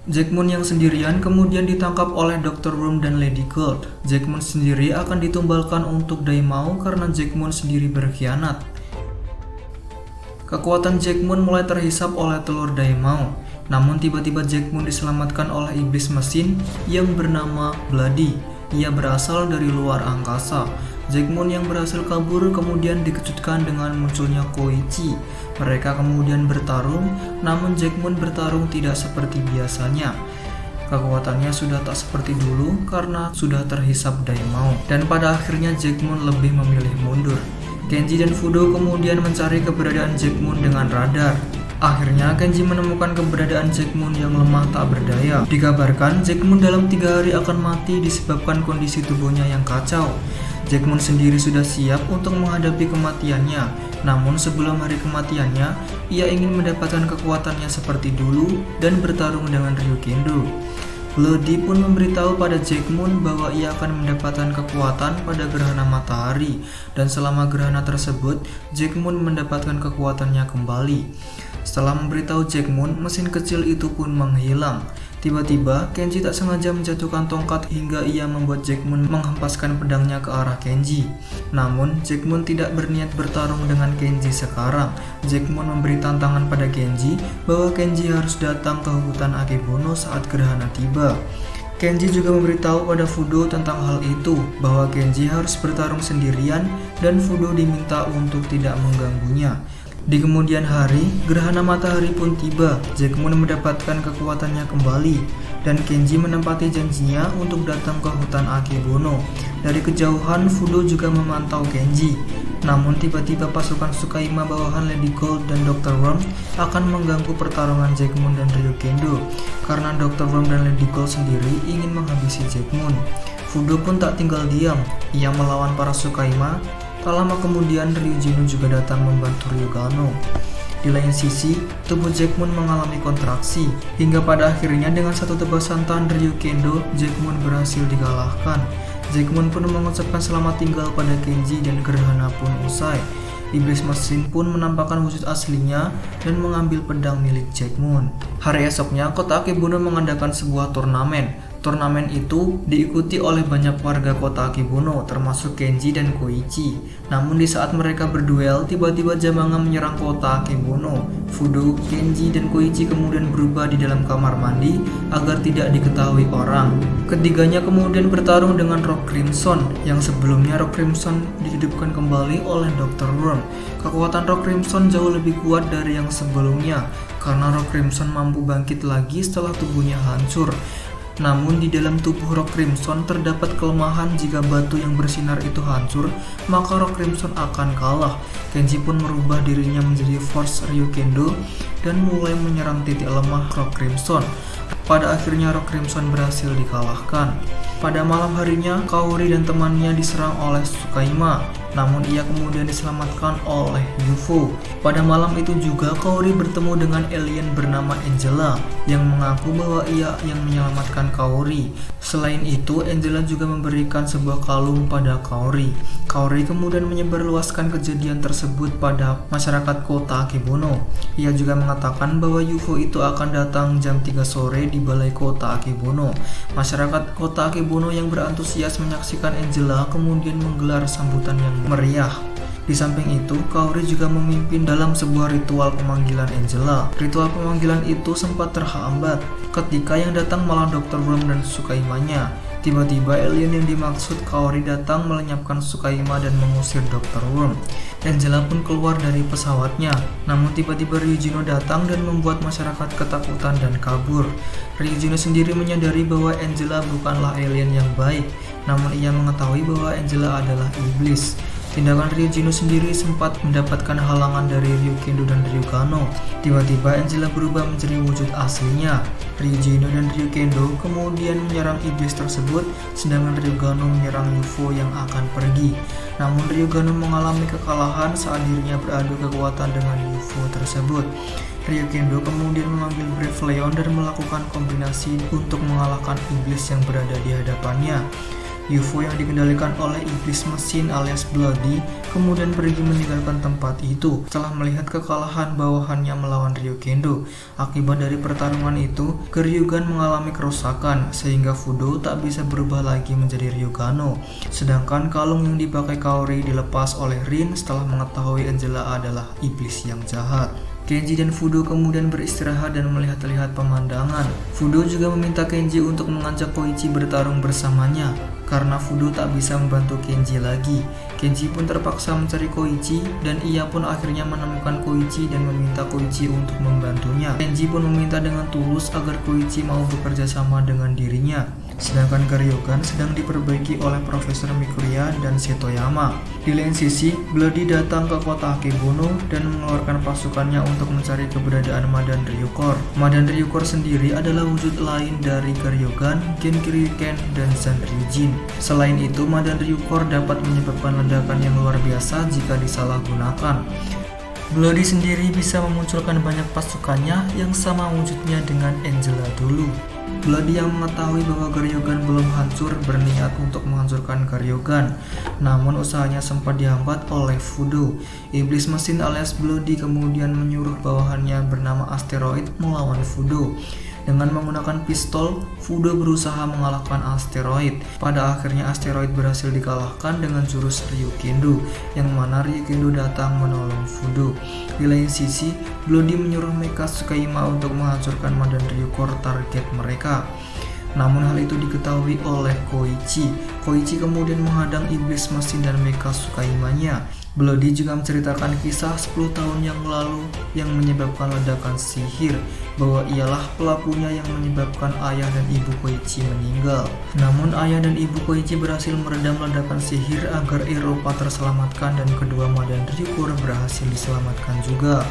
Jackmoon yang sendirian kemudian ditangkap oleh Dr. Worm dan Lady Gold. Jackmoon sendiri akan ditumbalkan untuk Daimao karena Jackmoon sendiri berkhianat. Kekuatan Jackmoon mulai terhisap oleh telur Daimao. Namun tiba-tiba Jackmoon diselamatkan oleh iblis mesin yang bernama Bloody. Ia berasal dari luar angkasa. Jackmoon yang berhasil kabur kemudian dikejutkan dengan munculnya Koichi. Mereka kemudian bertarung, namun Jackmoon bertarung tidak seperti biasanya. Kekuatannya sudah tak seperti dulu karena sudah terhisap Daimao. Dan pada akhirnya Jackmoon lebih memilih mundur. Kenji dan Fudo kemudian mencari keberadaan Jackmoon dengan radar. Akhirnya Kenji menemukan keberadaan Jackmoon yang lemah tak berdaya. Dikabarkan Jackmoon dalam 3 hari akan mati disebabkan kondisi tubuhnya yang kacau. Jackmoon sendiri sudah siap untuk menghadapi kematiannya. Namun sebelum hari kematiannya, ia ingin mendapatkan kekuatannya seperti dulu dan bertarung dengan Ryukendo. Bloody pun memberitahu pada Jackmoon bahwa ia akan mendapatkan kekuatan pada gerhana matahari, dan selama gerhana tersebut, Jackmoon mendapatkan kekuatannya kembali. Setelah memberitahu Jackmoon, mesin kecil itu pun menghilang. Tiba-tiba, Kenji tak sengaja menjatuhkan tongkat hingga ia membuat Jackmoon menghempaskan pedangnya ke arah Kenji. Namun, Jackmoon tidak berniat bertarung dengan Kenji sekarang. Jackmoon memberi tantangan pada Kenji bahwa Kenji harus datang ke hutan Akebono saat gerhana tiba. Kenji juga memberitahu pada Fudo tentang hal itu, bahwa Kenji harus bertarung sendirian dan Fudo diminta untuk tidak mengganggunya. Di kemudian hari, gerhana matahari pun tiba. Jackmoon mendapatkan kekuatannya kembali, dan Kenji menempati janjinya untuk datang ke hutan Akebono. Dari kejauhan, Fudo juga memantau Kenji. Namun tiba-tiba pasukan Tsukaima bawahan Lady Gold dan Dr. Worm akan mengganggu pertarungan Jackmoon dan Ryukendo, karena Dr. Worm dan Lady Gold sendiri ingin menghabisi Jackmoon. Fudo pun tak tinggal diam, ia melawan para Tsukaima. Tak lama kemudian Ryujino juga datang membantu Ryugano. Di lain sisi, tubuh Jackmoon mengalami kontraksi, hingga pada akhirnya dengan satu tebasan tangan Ryukendo, Jackmoon berhasil dikalahkan. Jackmoon pun mengucapkan selamat tinggal pada Kenji dan gerhana pun usai. Iblis mesin pun menampakkan wujud aslinya dan mengambil pedang milik Jackmoon. Hari esoknya, kota Akebono mengadakan sebuah turnamen. Turnamen itu diikuti oleh banyak warga kota Akebono, termasuk Kenji dan Koichi. Namun di saat mereka berduel, tiba-tiba Jamanga menyerang kota Akebono. Fudo, Kenji, dan Koichi kemudian berubah di dalam kamar mandi agar tidak diketahui orang. Ketiganya kemudian bertarung dengan Rock Crimson, yang sebelumnya Rock Crimson dihidupkan kembali oleh Dr. Worm. Kekuatan Rock Crimson jauh lebih kuat dari yang sebelumnya, karena Rock Crimson mampu bangkit lagi setelah tubuhnya hancur. Namun di dalam tubuh Rock Crimson terdapat kelemahan. Jika batu yang bersinar itu hancur, maka Rock Crimson akan kalah. Kenji pun merubah dirinya menjadi Force Ryukendo dan mulai menyerang titik lemah Rock Crimson. Pada akhirnya Rock Crimson berhasil dikalahkan. Pada malam harinya, Kaori dan temannya diserang oleh Tsukaima, namun ia kemudian diselamatkan oleh UFO. Pada malam itu juga Kaori bertemu dengan alien bernama Angela yang mengaku bahwa ia yang menyelamatkan Kaori. Selain itu, Angela juga memberikan sebuah kalung pada Kaori. Kaori kemudian menyebarluaskan kejadian tersebut pada masyarakat kota Akebono. Ia juga mengatakan bahwa UFO itu akan datang jam 3 sore di balai kota Akebono. Masyarakat kota Akebono yang berantusias menyaksikan Angela kemudian menggelar sambutan yang meriah. Di samping itu, Kaori juga memimpin dalam sebuah ritual pemanggilan Angela. Ritual pemanggilan itu sempat terhambat ketika yang datang malah Dr. Worm dan Tsukaimanya. Tiba-tiba alien yang dimaksud Kaori datang melenyapkan Tsukaima dan mengusir Dr. Worm. Angela pun keluar dari pesawatnya, namun tiba-tiba Ryujino datang dan membuat masyarakat ketakutan dan kabur. Ryujino sendiri menyadari bahwa Angela bukanlah alien yang baik, namun ia mengetahui bahwa Angela adalah iblis. Tindakan Ryujino sendiri sempat mendapatkan halangan dari Ryukendo dan Ryugano. Tiba-tiba Angela berubah menjadi wujud aslinya. Ryujino dan Ryukendo kemudian menyerang iblis tersebut, sedangkan Ryugano menyerang UFO yang akan pergi. Namun Ryugano mengalami kekalahan saat dirinya beradu kekuatan dengan UFO tersebut. Ryukendo kemudian mengambil Brave Leon dan melakukan kombinasi untuk mengalahkan iblis yang berada di hadapannya. UFO yang dikendalikan oleh iblis mesin alias Bloody kemudian pergi meninggalkan tempat itu setelah melihat kekalahan bawahannya melawan Ryukendo. Akibat dari pertarungan itu, Geryugan mengalami kerusakan sehingga Fudo tak bisa berubah lagi menjadi Ryugano. Sedangkan kalung yang dipakai Kaori dilepas oleh Rin setelah mengetahui Angela adalah iblis yang jahat. Kenji dan Fudo kemudian beristirahat dan melihat-lihat pemandangan. Fudo juga meminta Kenji untuk mengajak Koichi bertarung bersamanya karena Fudo tak bisa membantu Kenji lagi. Kenji pun terpaksa mencari Koichi dan ia pun akhirnya menemukan Koichi dan meminta Koichi untuk membantunya. Kenji pun meminta dengan tulus agar Koichi mau bekerja sama dengan dirinya. Sedangkan Geryugan sedang diperbaiki oleh Profesor Mikuria dan Setoyama. Di lain sisi, Bloody datang ke kota Akebono dan mengeluarkan pasukannya untuk mencari keberadaan Madan Ryukor. Madan Ryukor sendiri adalah wujud lain dari Geryugan, Genkyuken, dan Zanryujin. Selain itu, Madan Ryukor dapat menyebabkan ledakan yang luar biasa jika disalahgunakan. Bloody sendiri bisa memunculkan banyak pasukannya yang sama wujudnya dengan Angela dulu. Bloody yang mengetahui bahwa Geryugan belum hancur berniat untuk menghancurkan Geryugan, namun usahanya sempat dihambat oleh Fudo. Iblis mesin alias Bloody kemudian menyuruh bawahannya bernama Asteroid melawan Fudo. Dengan menggunakan pistol, Fudo berusaha mengalahkan Asteroid. Pada akhirnya Asteroid berhasil dikalahkan dengan jurus Ryukendo, yang mana Ryukendo datang menolong Fudo. Di lain sisi, Bloody menyuruh Mecha Tsukaima untuk menghancurkan Madan Ryukor target mereka. Namun hal itu diketahui oleh Koichi. Koichi kemudian menghadang iblis mesin dan Mecha Tsukaimanya. Bloody juga menceritakan kisah 10 tahun yang lalu yang menyebabkan ledakan sihir, bahwa ialah pelakunya yang menyebabkan ayah dan ibu Koichi meninggal. Namun ayah dan ibu Koichi berhasil meredam ledakan sihir agar Eropa terselamatkan dan kedua Madan Ryukor berhasil diselamatkan juga.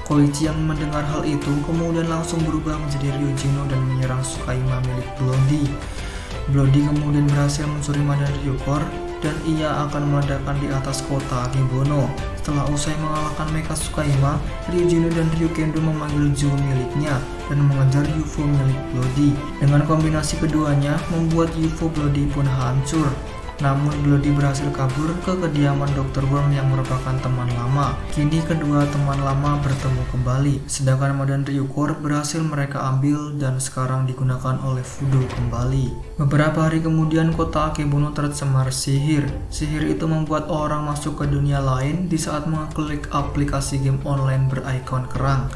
Koichi yang mendengar hal itu kemudian langsung berubah menjadi Ryujino dan menyerang Tsukaima milik Bloody. Bloody kemudian berhasil mencuri Madan Ryukor dan ia akan meledakkan di atas kota Akebono. Setelah usai mengalahkan Mecha Tsukaima, Ryujino dan Ryukendo memanggil Jou miliknya dan mengejar UFO milik Bloody. Dengan kombinasi keduanya, membuat UFO Bloody pun hancur. Namun Bloody berhasil kabur ke kediaman Dr. Worm yang merupakan teman lama. Kini kedua teman lama bertemu kembali, sedangkan Madan Ryukor berhasil mereka ambil dan sekarang digunakan oleh Fudo kembali. Beberapa hari kemudian kota Akebono tercemar sihir. Sihir itu membuat orang masuk ke dunia lain di saat mengklik aplikasi game online berikon kerang,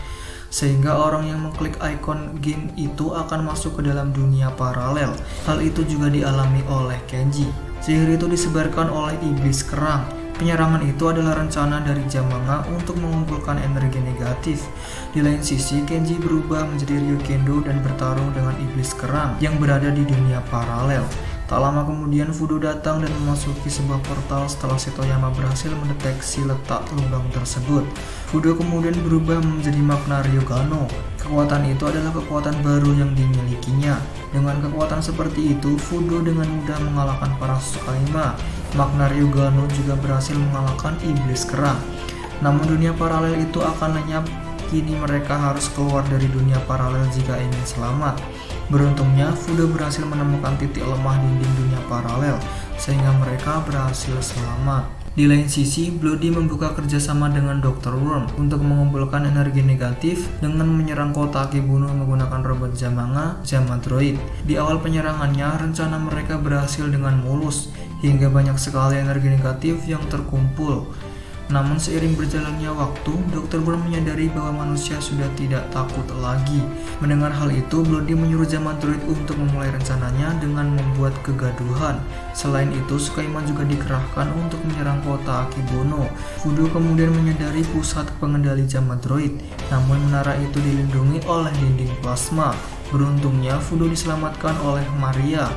sehingga orang yang mengklik ikon game itu akan masuk ke dalam dunia paralel. Hal itu juga dialami oleh Kenji. Sihir itu disebarkan oleh iblis kerang. Penyerangan itu adalah rencana dari Jamanga untuk mengumpulkan energi negatif. Di lain sisi, Kenji berubah menjadi Ryukendo dan bertarung dengan iblis kerang yang berada di dunia paralel. Tak lama kemudian Fudo datang dan memasuki sebuah portal setelah Setoyama berhasil mendeteksi letak lubang tersebut. Fudo kemudian berubah menjadi Magna Ryugano. Kekuatan itu adalah kekuatan baru yang dimilikinya. Dengan kekuatan seperti itu, Fudo dengan mudah mengalahkan para Tsukaima. Magna Ryugano juga berhasil mengalahkan iblis kerang. Namun dunia paralel itu akan lenyap. Kini mereka harus keluar dari dunia paralel jika ingin selamat. Beruntungnya, Fudo berhasil menemukan titik lemah dinding dunia paralel, sehingga mereka berhasil selamat. Di lain sisi, Bloody membuka kerjasama dengan Dr. Worm untuk mengumpulkan energi negatif dengan menyerang kota Akebono menggunakan robot Jamanga, Jamandroid. Di awal penyerangannya, rencana mereka berhasil dengan mulus, hingga banyak sekali energi negatif yang terkumpul. Namun seiring berjalannya waktu, Dr. Worm menyadari bahwa manusia sudah tidak takut lagi. Mendengar hal itu, Bloody menyuruh Jamandroid untuk memulai rencananya dengan membuat kegaduhan. Selain itu, Tsukaima juga dikerahkan untuk menyerang kota Akebono. Fudo kemudian menyadari pusat pengendali Jamandroid, namun menara itu dilindungi oleh dinding plasma. Beruntungnya, Fudo diselamatkan oleh Maria,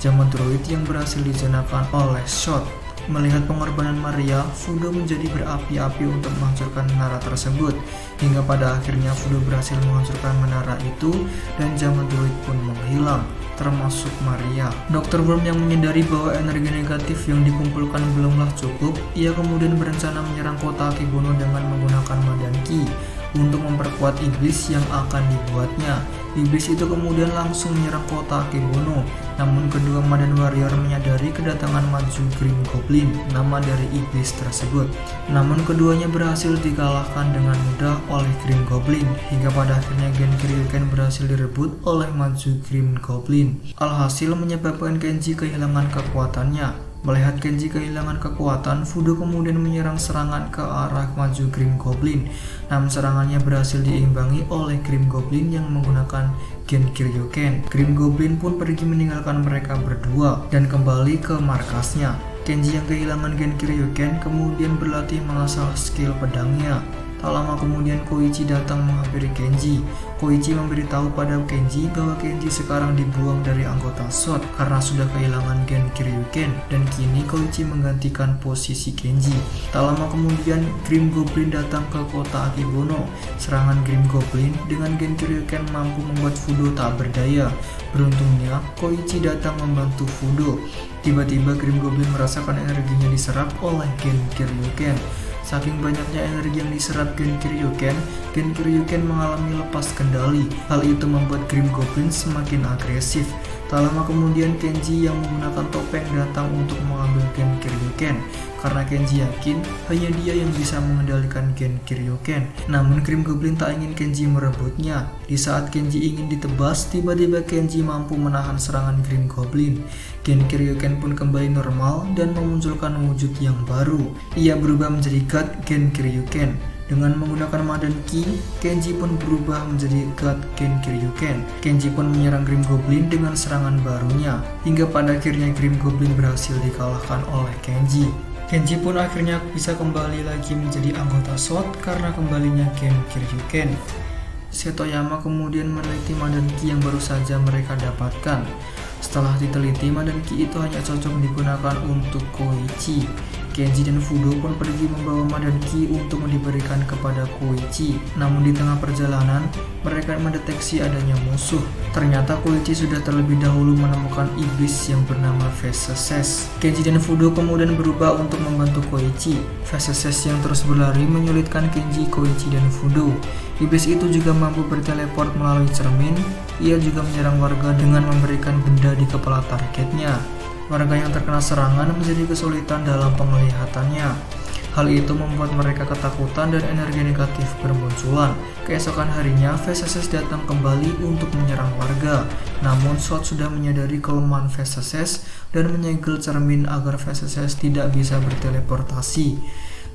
Jamandroid yang berhasil dijenakan oleh Shot. Melihat pengorbanan Maria, Fudo menjadi berapi-api untuk menghancurkan menara tersebut. Hingga pada akhirnya Fudo berhasil menghancurkan menara itu dan Jamandroid pun menghilang, termasuk Maria. Dr. Worm yang menyadari bahwa energi negatif yang dikumpulkan belumlah cukup, ia kemudian berencana menyerang kota Akebono dengan menggunakan Madan Ki. untuk memperkuat iblis yang akan dibuatnya. Iblis itu kemudian langsung menyerang kota Akebono. Namun kedua Madan Warrior menyadari kedatangan maju Green Goblin, nama dari iblis tersebut. Namun keduanya berhasil dikalahkan dengan mudah oleh Green Goblin, hingga pada akhirnya Genkiryuken berhasil direbut oleh maju Green Goblin. Alhasil menyebabkan Kenji kehilangan kekuatannya. Melihat Kenji kehilangan kekuatan, Fudo kemudian menyerang serangan ke arah maju Green Goblin. Namun serangannya berhasil diimbangi oleh Green Goblin yang menggunakan Genkiryuken. Green Goblin pun pergi meninggalkan mereka berdua dan kembali ke markasnya. Kenji yang kehilangan Genkiryuken kemudian berlatih mengasah skill pedangnya. Tak lama kemudian Koichi datang menghampiri Kenji. Koichi memberitahu pada Kenji bahwa Kenji sekarang dibuang dari anggota SWORD karena sudah kehilangan Genkiryuken, dan kini Koichi menggantikan posisi Kenji. Tak lama kemudian Green Goblin datang ke kota Akebono. Serangan Green Goblin dengan Genkiryuken mampu membuat Fudo tak berdaya. Beruntungnya Koichi datang membantu Fudo. Tiba-tiba Green Goblin merasakan energinya diserap oleh Genkiryuken. Saking banyaknya energi yang diserap Genkiryuken mengalami lepas kendali. Hal itu membuat Green Goblin semakin agresif. Tak lama kemudian Kenji yang menggunakan topeng datang untuk mengambil Genkiryuken, karena Kenji yakin hanya dia yang bisa mengendalikan Genkiryuken. Namun Green Goblin tak ingin Kenji merebutnya. Di saat Kenji ingin ditebas, tiba-tiba Kenji mampu menahan serangan Green Goblin. Genkiryuken pun kembali normal dan memunculkan wujud yang baru. Ia berubah menjadi God Genkiryuken. Dengan menggunakan Madan Ki, Kenji pun berubah menjadi God Genkiryuken. Kenji pun menyerang Green Goblin dengan serangan barunya, hingga pada akhirnya Green Goblin berhasil dikalahkan oleh Kenji. Kenji pun akhirnya bisa kembali lagi menjadi anggota SWORD karena kembalinya Genkiryuken. Setoyama kemudian meneliti Madan Ki yang baru saja mereka dapatkan. Setelah diteliti, Madan Ki itu hanya cocok digunakan untuk Koichi. Kenji dan Fudo pun pergi membawa Madan Ki untuk diberikan kepada Koichi. Namun di tengah perjalanan, mereka mendeteksi adanya musuh. Ternyata Koichi sudah terlebih dahulu menemukan iblis yang bernama Veseses. Kenji dan Fudo kemudian berubah untuk membantu Koichi. Veseses yang terus berlari menyulitkan Kenji, Koichi, dan Fudo. Iblis itu juga mampu berteleport melalui cermin. Ia juga menyerang warga dengan memberikan benda di kepala targetnya. Warga yang terkena serangan menjadi kesulitan dalam penglihatannya. Hal itu membuat mereka ketakutan dan energi negatif bermunculan. Keesokan harinya, Veseses datang kembali untuk menyerang warga. Namun SWORD sudah menyadari kelemahan Veseses dan menyegel cermin agar Veseses tidak bisa berteleportasi.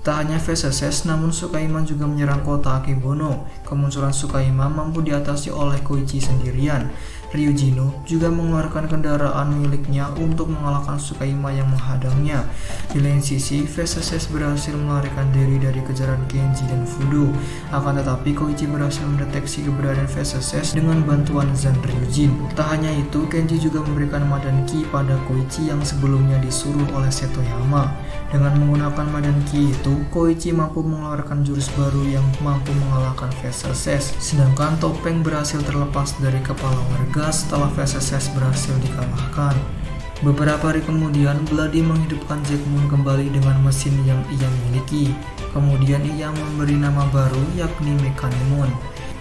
Tak hanya Veseses, namun Tsukaima juga menyerang kota Akebono. Kemunculan Tsukaima mampu diatasi oleh Koichi sendirian. Ryujino juga mengeluarkan kendaraan miliknya untuk mengalahkan Tsukaima yang menghadangnya. Di lain sisi, Veseses berhasil melarikan diri dari kejaran Kenji dan Fudo. Akan tetapi, Koichi berhasil mendeteksi keberadaan Veseses dengan bantuan Zanryujin. Tak hanya itu, Kenji juga memberikan Madan Ki pada Koichi yang sebelumnya disuruh oleh Setoyama. Dengan menggunakan Madan Ki itu, Koichi mampu mengeluarkan jurus baru yang mampu mengalahkan Veseses. Sedangkan topeng berhasil terlepas dari kepala warga setelah Veseses berhasil dikalahkan. Beberapa hari kemudian, Bloody menghidupkan Jackmoon kembali dengan mesin yang ia miliki. Kemudian ia memberi nama baru yakni Mechanimon.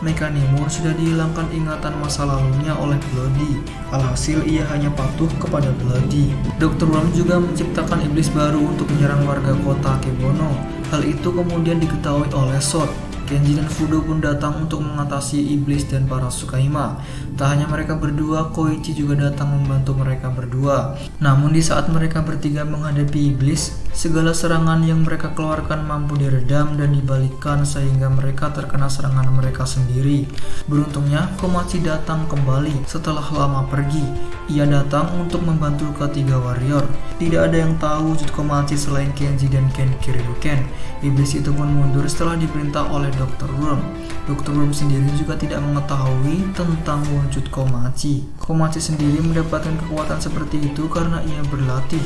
Mechanimon sudah dihilangkan ingatan masa lalunya oleh Bloody. Alhasil ia hanya patuh kepada Bloody. Dr. Worm juga menciptakan iblis baru untuk menyerang warga kota Akebono. Hal itu kemudian diketahui oleh SWORD. Kenji dan Fudo pun datang untuk mengatasi iblis dan para Tsukaima. Tak hanya mereka berdua, Koichi juga datang membantu mereka berdua. Namun di saat mereka bertiga menghadapi iblis, segala serangan yang mereka keluarkan mampu diredam dan dibalikkan sehingga mereka terkena serangan mereka sendiri. Beruntungnya, Komachi datang kembali setelah lama pergi. Ia datang untuk membantu ketiga warrior. Tidak ada yang tahu wujud Komachi selain Kenji dan Genkiryuken. Iblis itu pun mundur setelah diperintah oleh Dr. Worm. Dr. Worm sendiri juga tidak mengetahui tentang wujud Komachi. Komachi sendiri mendapatkan kekuatan seperti itu karena ia berlatih.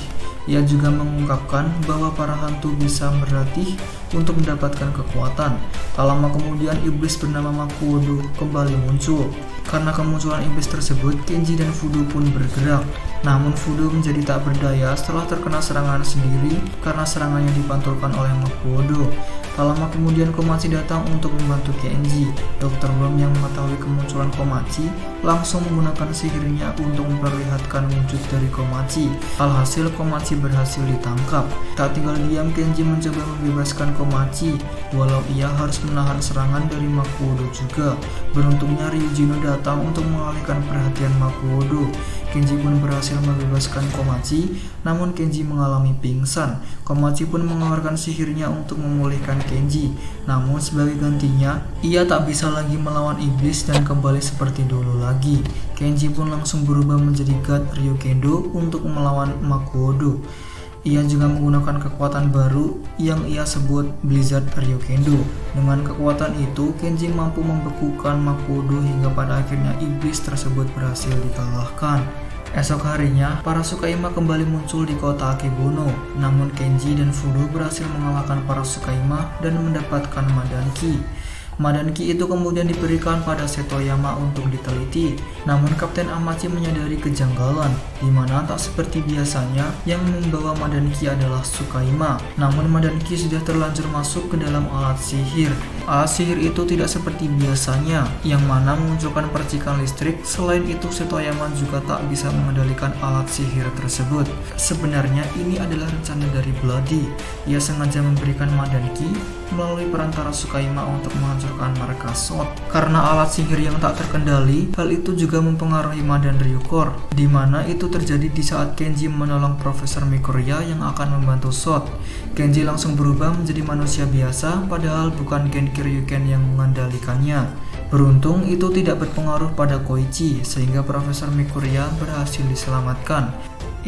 Ia juga mengungkapkan bahwa para hantu bisa berlatih untuk mendapatkan kekuatan. Tak lama kemudian iblis bernama Makodo kembali muncul. Karena kemunculan iblis tersebut, Kenji dan Fudo pun bergerak. Namun Fudo menjadi tak berdaya setelah terkena serangan sendiri karena serangannya dipantulkan oleh Makodo. Tak lama kemudian Komachi datang untuk membantu Kenji. Dr. Worm yang mengetahui kemunculan Komachi langsung menggunakan sihirnya untuk memperlihatkan wujud dari Komachi. Alhasil Komachi berhasil ditangkap. Tak tinggal diam, Kenji mencoba membebaskan Komachi, walau ia harus menahan serangan dari Makuodo juga. Beruntungnya Ryujino datang untuk mengalihkan perhatian Makuodo. Kenji pun berhasil membebaskan Komachi, namun Kenji mengalami pingsan. Komachi pun mengeluarkan sihirnya untuk memulihkan Kenji. Namun sebagai gantinya, ia tak bisa lagi melawan iblis dan kembali seperti dulu lagi. Kenji pun langsung berubah menjadi God Ryukendo untuk melawan Makuodo. Ia juga menggunakan kekuatan baru yang ia sebut Blizzard Ryukendo. Dengan kekuatan itu, Kenji mampu membekukan Makuodo hingga pada akhirnya iblis tersebut berhasil dikalahkan. Esok harinya, para Tsukaima kembali muncul di kota Akebono. Namun Kenji dan Fudo berhasil mengalahkan para Tsukaima dan mendapatkan Madanki. Madanki itu kemudian diberikan pada Setoyama untuk diteliti. Namun Kapten Amachi menyadari kejanggalan, di mana tak seperti biasanya yang membawa Madanki adalah Tsukaima. Namun Madanki sudah terlanjur masuk ke dalam alat sihir. Alat sihir itu tidak seperti biasanya, yang mana memunculkan percikan listrik. Selain itu, Setoyama juga tak bisa mengendalikan alat sihir tersebut. Sebenarnya ini adalah rencana dari Bloody. Ia sengaja memberikan Madanki melalui perantara Tsukaima untuk menghancurkan markas SWORD. Karena alat sihir yang tak terkendali, hal itu juga mempengaruhi Madan Ryukor, di mana itu terjadi di saat Kenji menolong Profesor Mikuria yang akan membantu SWORD. Kenji langsung berubah menjadi manusia biasa, padahal bukan Genki Ryuken yang mengendalikannya. Beruntung itu tidak berpengaruh pada Koichi, sehingga Profesor Mikuria berhasil diselamatkan.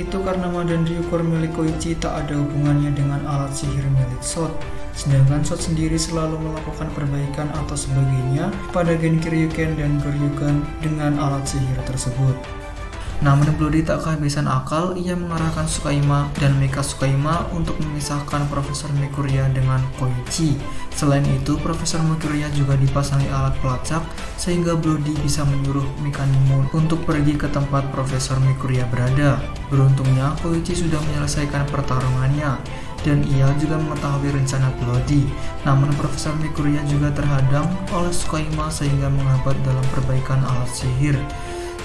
Itu karena Madan Ryukor milik Koichi tak ada hubungannya dengan alat sihir milik SWORD. Sedangkan SWORD sendiri selalu melakukan perbaikan atau sebagainya pada Genki Ryuken dan Goryuken dengan alat sihir tersebut. Namun Bloody tak kehabisan akal, ia mengarahkan Tsukaima dan Mecha Tsukaima untuk memisahkan Profesor Mikuria dengan Koichi. Selain itu, Profesor Mikuria juga dipasangi alat pelacak sehingga Bloody bisa menyuruh Mechanimon untuk pergi ke tempat Profesor Mikuria berada. Beruntungnya Koichi sudah menyelesaikan pertarungannya dan ia juga mengetahui rencana Bloody. Namun Profesor Mikuria juga terhadang oleh Tsukaima sehingga menghambat dalam perbaikan alat sihir.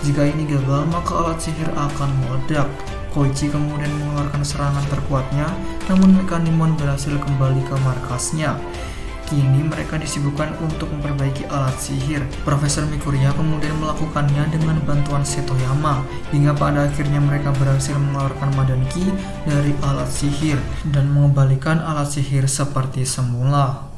Jika ini gagal, maka alat sihir akan meledak. Koichi kemudian mengeluarkan serangan terkuatnya, namun Mechanimon berhasil kembali ke markasnya. Kini mereka disibukkan untuk memperbaiki alat sihir. Profesor Mikuria kemudian melakukannya dengan bantuan Setoyama, hingga pada akhirnya mereka berhasil mengeluarkan Madanki dari alat sihir dan mengembalikan alat sihir seperti semula.